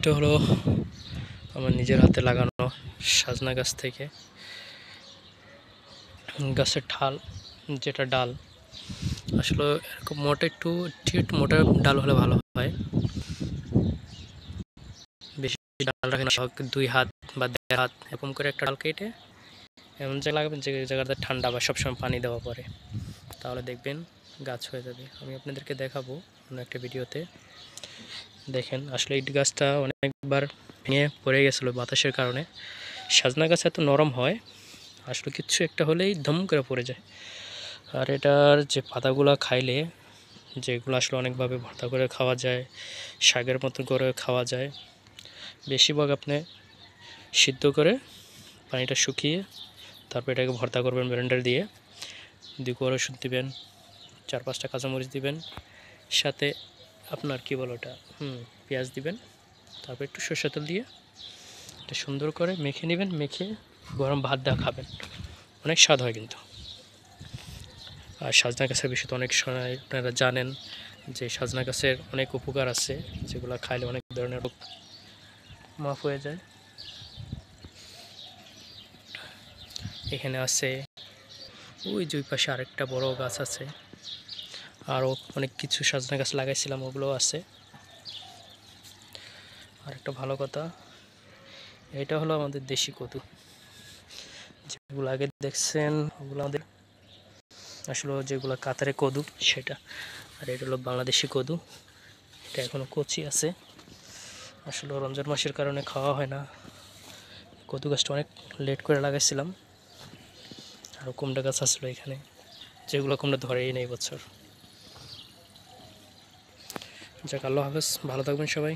এটা হলো আমার নিজের হাতে লাগানো সাজনা গাছ থেকে গাছের ঢাল, যেটা ডাল আসলে এরকম মোটা একটু মোটা ডাল হলে ভালো হয়। বেশি ডাল রাখেন, 2 হাত বা 1.5 হাত এরকম করে একটা ডাল কেটে এমন জায়গায় লাগাবেন যে জায়গাতে ঠান্ডা বা সবসময় পানি দেওয়া পড়ে, তাহলে দেখবেন গাছ হয়ে যাবে। আমি আপনাদেরকে দেখাবো অন্য একটা ভিডিওতে। দেখেন আসলে এই গাছটা অনেকবার ভেঙে পড়ে গেছিলো বাতাসের কারণে। সাজনা গাছ এত নরম হয়, আসলে কিচ্ছু একটা হলেই ধম করে পড়ে যায়। আর এটার যে পাতাগুলো খাইলে, যেগুলো আসলে অনেকভাবে ভর্তা করে খাওয়া যায়, শাকের মতো করে খাওয়া যায়। বেশিরভাগ আপনি সিদ্ধ করে পানিটা শুকিয়ে তারপর এটাকে ভর্তা করবেন ব্লেন্ডার দিয়ে, 2 কোয়া রসুন দিবেন, 4-5টা কাঁচামরিচ দিবেন, সাথে আপনার কী বলো ওটা পেঁয়াজ দিবেন, তারপর একটু সরষের তেল দিয়ে এটা সুন্দর করে মেখে নেবেন। মেখে গরম ভাত দেওয়া খাবেন, অনেক স্বাদ হয় কিন্তু। আর সাজনা গাছের বিষয়ে তো অনেক সময় আপনারা জানেন যে সাজনা গাছের অনেক উপকার আছে, যেগুলো খাইলে অনেক ধরনের রোগ মাফ হয়ে যায়। এখানে আছে ওই যে পাশে আরেকটা বড় গাছ আছে, আরও অনেক কিছু সাজনা গাছ লাগাইছিলাম, ওগুলোও আছে। আর একটা ভালো কথা, এটা হলো আমাদের দেশি কদু, যেগুলো আগে দেখছেন ওগুলো আমাদের আসলে যেগুলো কাতারে কদু সেটা, আর এটা হলো বাংলাদেশি কদু। এটা এখনও কচি আছে, আসলে রমজান মাসের কারণে খাওয়া হয় না। কদু গাছটা অনেক লেট করে লাগাইছিলাম। আরও কুমড়া গাছ আসলো এখানে, যেগুলো কুমড়া ধরেই নেই বছর। যাক, আল্লাহ হাফেজ, ভালো থাকবেন সবাই।